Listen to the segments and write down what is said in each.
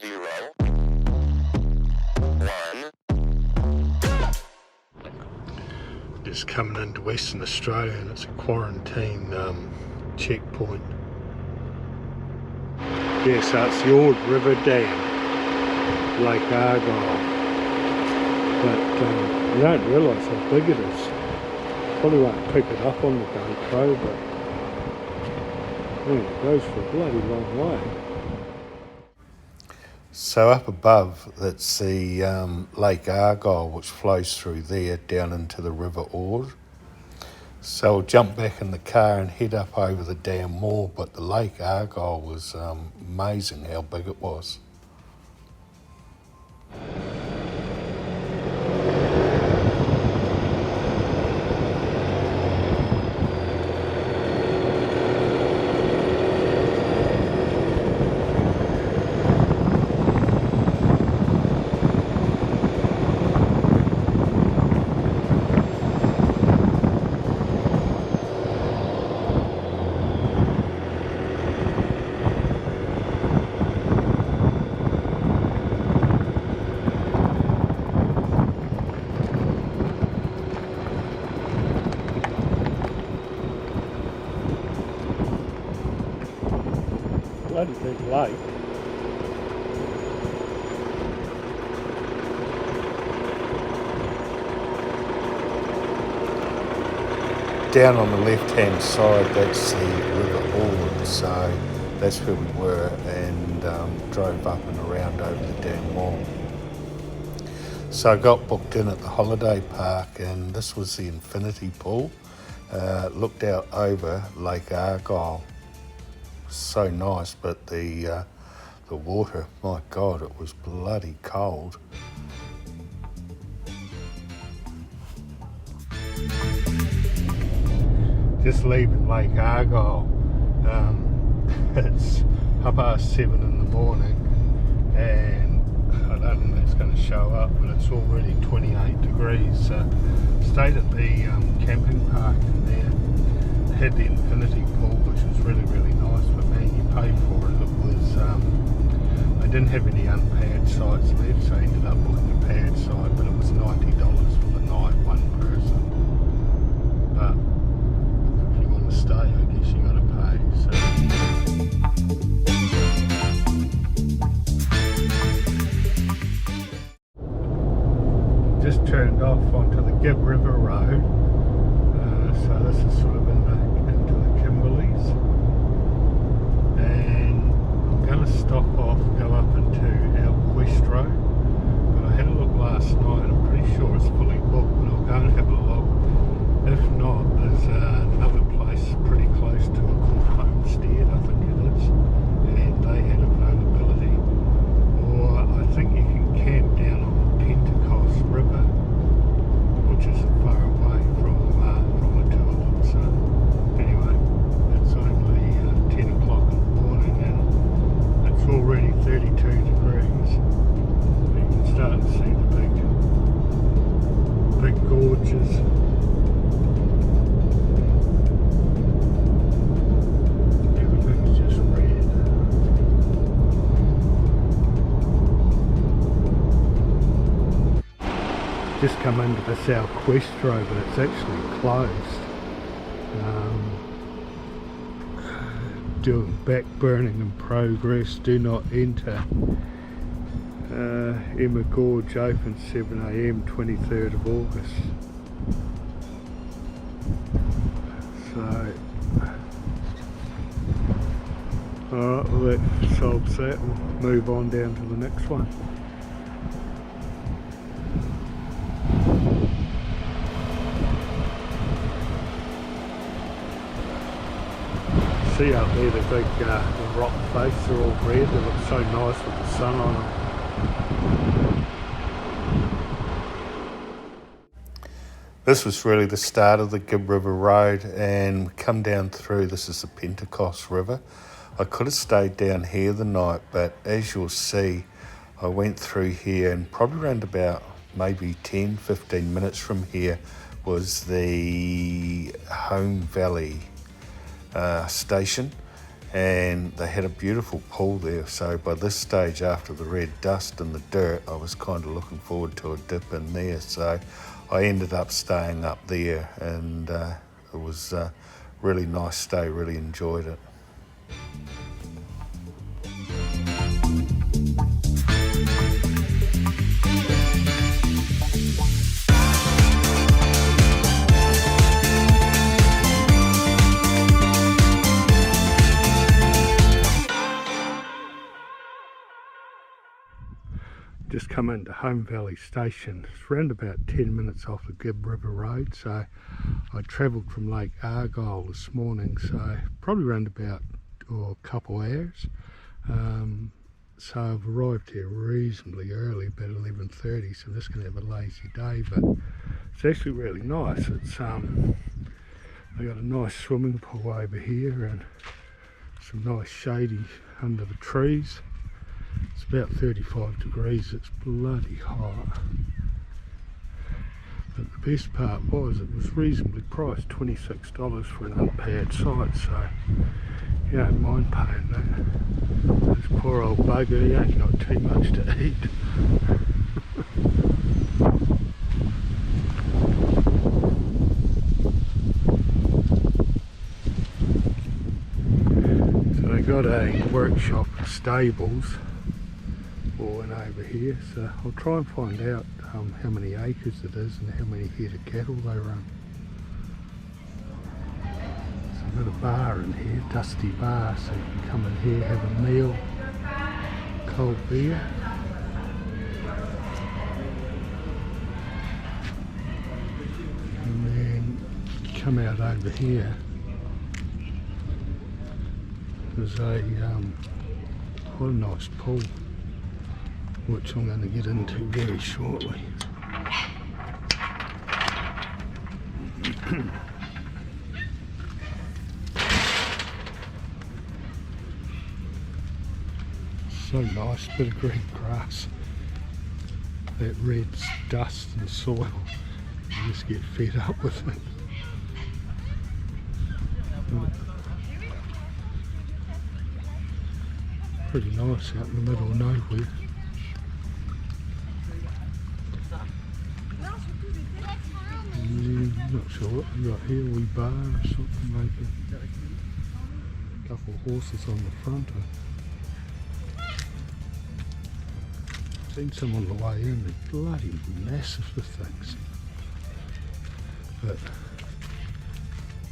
0, 1. Just coming into Western Australia, and it's a quarantine checkpoint. Yeah, so it's the old river dam, Lake Argyle. But you don't realise how big it is. Probably won't pick it up on the GoPro, but man, it goes for a bloody long way. So up above, that's the Lake Argyle, which flows through there down into the River Ord. So I'll jump back in the car and head up over the dam more, but the Lake Argyle was amazing how big it was. Bloody big lake. Down on the left hand side, that's the River Ord, so that's where we were, and drove up and around over the dam wall. So I got booked in at the holiday park, and this was the infinity pool. Looked out over Lake Argyle. So nice, but the water, my God, it was bloody cold. Just leaving Lake Argyle. It's 7:30 in the morning, and I don't think it's going to show up, but it's already 28 degrees. Stayed at the camping park in there. Had the infinity pool, which was really, really nice, but man, you pay for it. It was, I didn't have any unpaired sites left, so I ended up booking a paired site, but it was $90 for the night, one person. But if you want to stay, I guess you got to pay. So just turned off onto the Gibb River Road. So this is sort of into the Kimberleys, and I'm going to stop off, go up into our Quest Road, but I had a look last night and I'm pretty sure it's fully booked, but I'll go and have a look. If not, there's another place pretty close to it called Homestead, I think it is, and they had availability. Or I think you can camp down on the Pentecost River, which isn't far away from the tour. So anyway, it's only 10 o'clock in the morning and it's already 32 degrees. You can start to see the big gorges. Everything's just red. Just come into the South Quest Road, but it's actually closed. Doing back burning in progress. Do not enter. Emma Gorge open 7 AM 23rd of August. So alright, well that solves that. We'll move on down to the next one. See up there the big the rock face are all red. They look so nice with the sun on them. This was really the start of the Gibb River Road, and we come down through. This is the Pentecost River. I could have stayed down here the night, but as you'll see, I went through here, and probably around about maybe 10-15 minutes from here was the Home Valley station, and they had a beautiful pool there. So by this stage, after the red dust and the dirt, I was kind of looking forward to a dip in there. So I ended up staying up there, and it was a really nice stay, really enjoyed it. Just come into Home Valley Station. It's around about 10 minutes off the Gibb River Road. So I travelled from Lake Argyle this morning, so probably around about a couple hours. So I've arrived here reasonably early, about 11:30, so I'm just going to have a lazy day, but it's actually really nice. It's I got a nice swimming pool over here and some nice shady under the trees. It's about 35 degrees, it's bloody hot. But the best part was it was reasonably priced, $26 for an unpaired site, so you don't mind paying that. This poor old bugger, he ain't got too much to eat. So they got a workshop and stables all in over here, so I'll try and find out how many acres it is and how many head of cattle they run. So I've got a bar in here, dusty bar, so you can come in here, have a meal, cold beer. And then come out over here. There's a what a nice pool, which I'm going to get into very shortly. So nice, bit of green grass. That red dust and soil, you just get fed up with it. Pretty nice out in the middle of nowhere. Not sure what we've got here, a wee bar or something maybe. A couple of horses on the front. I've seen some on the way in, they're bloody massive, the things. But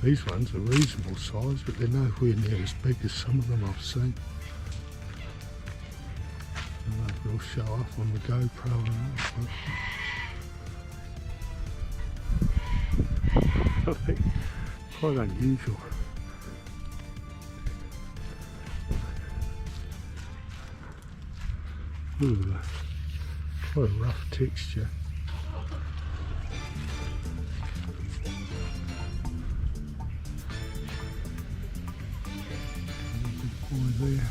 these ones are reasonable size, but they're nowhere near as big as some of them I've seen. I don't know if they'll show up on the GoPro or not. I think quite unusual. Ooh, quite a rough texture. Big boy there.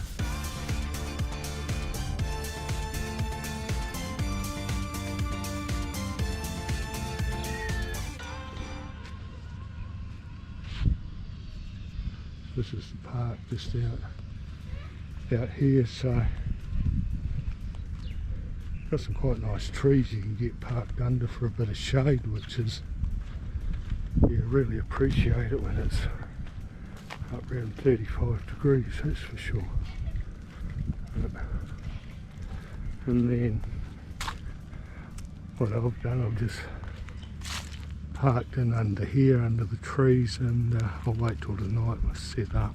This is the park just out here, so got some quite nice trees you can get parked under for a bit of shade, which is, you really appreciate it when it's up around 35 degrees, that's for sure. And then what I've done, I've just parked in under here, under the trees, and I'll wait till the night was set up.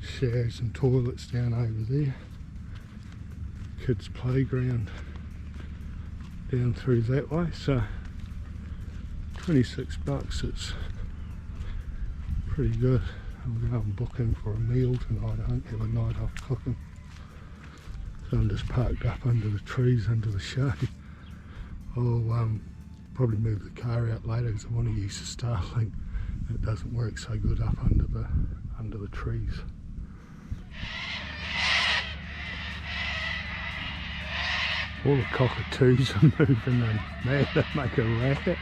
Showers and toilets down over there. Kids' playground down through that way. So $26, it's pretty good. I'm going and book in for a meal tonight. I don't have a night off cooking. So I'm just parked up under the trees, under the shade. I'll probably move the car out later because I want to use the Starlink. It doesn't work so good up under the trees. All the cockatoos are moving and man, they make a racket.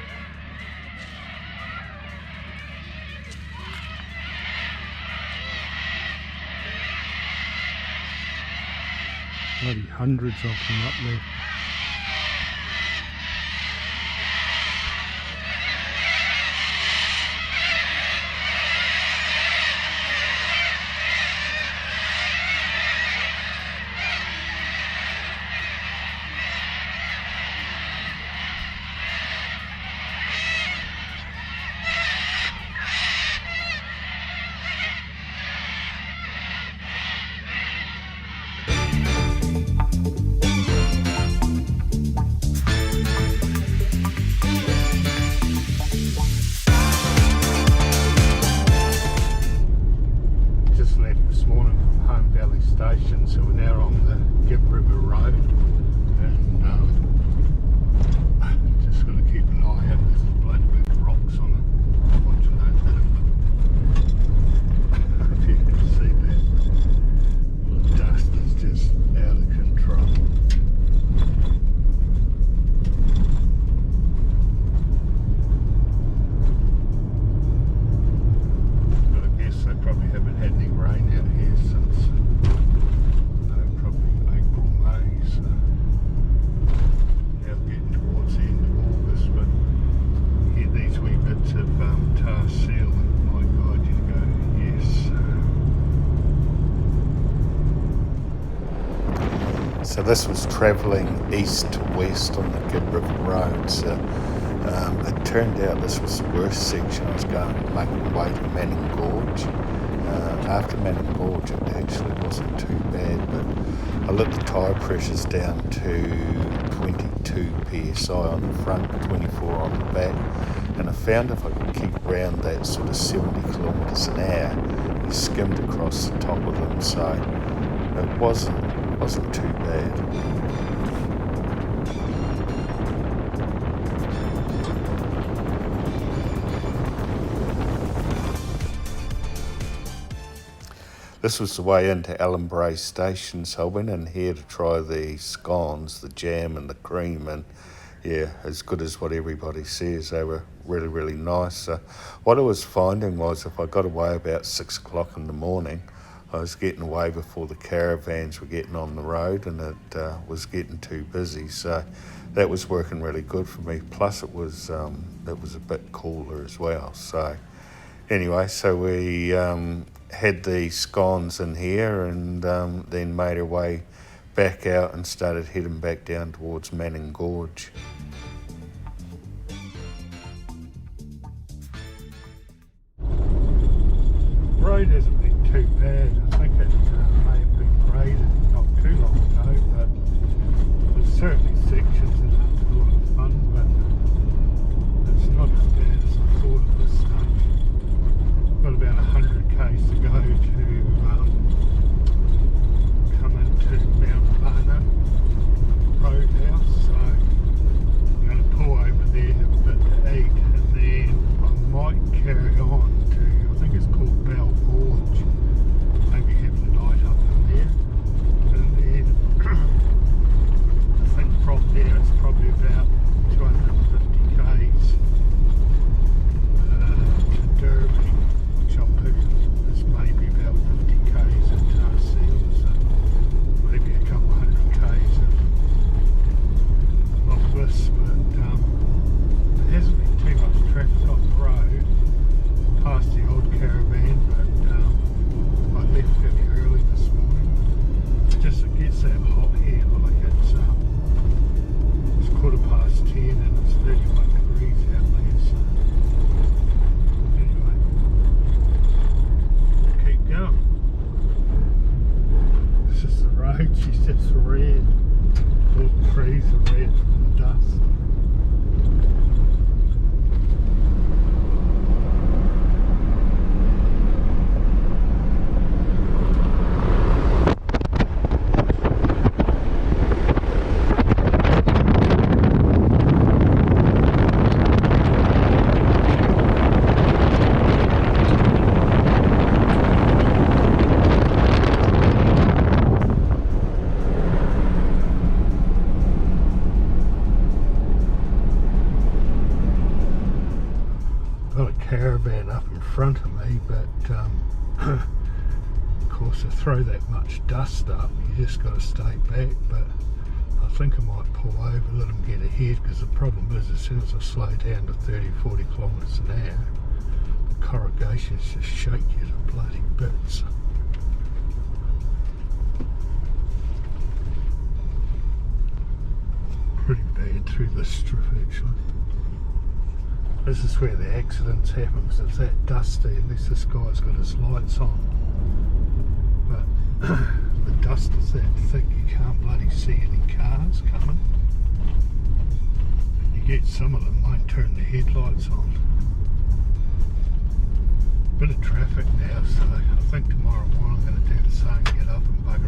Bloody hundreds of them up there. So we're now on the Gibb River Road, and just got to keep an eye out. There's bloody big rocks on it. Watching that if you can see that, the dust is just out of control. But I guess they probably haven't had any rain out here since So this was travelling east to west on the Gibb River Road. So it turned out this was the worst section. I was making my way to Manning Gorge. After Manning Gorge it actually wasn't too bad, but I let the tyre pressures down to 22 psi on the front, 24 on the back, and I found if I could keep around that sort of 70 kilometres an hour, you skimmed across the top of them, so it wasn't too bad. This was the way into Allenbrae Station, so I went in here to try the scones, the jam and the cream, and yeah, as good as what everybody says. They were really, really nice. What I was finding was if I got away about 6 o'clock in the morning, I was getting away before the caravans were getting on the road, and it was getting too busy. So that was working really good for me. Plus it was a bit cooler as well. So anyway, so we had the scones in here, and then made our way back out and started heading back down towards Manning Gorge. The road hasn't been too bad. I think it may have been graded not too long ago, but there's certainly sections that are a lot of fun, but it's not as bad as I thought at this stage. Got about 100 k's to go to come into Mount Barner Roadhouse, so I'm going to pull over there, have a bit to eat, and then I might carry on to, I think it's called Bell Gorge, maybe have the night up in there, and then I think from there it's probably about 250 k's to Derby, which I'll put is maybe about 50 k's into Argyle, so maybe a couple hundred k's of this, but there hasn't been too much traffic on the road past the old caravan, but I left fairly early this morning. Just it gets that hot here, like it's 10:15 and it's 31 degrees out there, so anyway, keep going. This is the road, she's just red. All the trees are red from the dust. throw that much dust up, you just got to stay back. But I think I might pull over, let them get ahead, because the problem is as soon as I slow down to 30-40 kilometres an hour, the corrugations just shake you to bloody bits. Pretty bad through this strip actually. This is where the accidents happen, because it's that dusty. At least this guy's got his lights on, but the dust is that thick you can't bloody see any cars coming. And you get some of them won't turn the headlights on. Bit of traffic now, so I think tomorrow morning I'm going to do the same, get up and bugger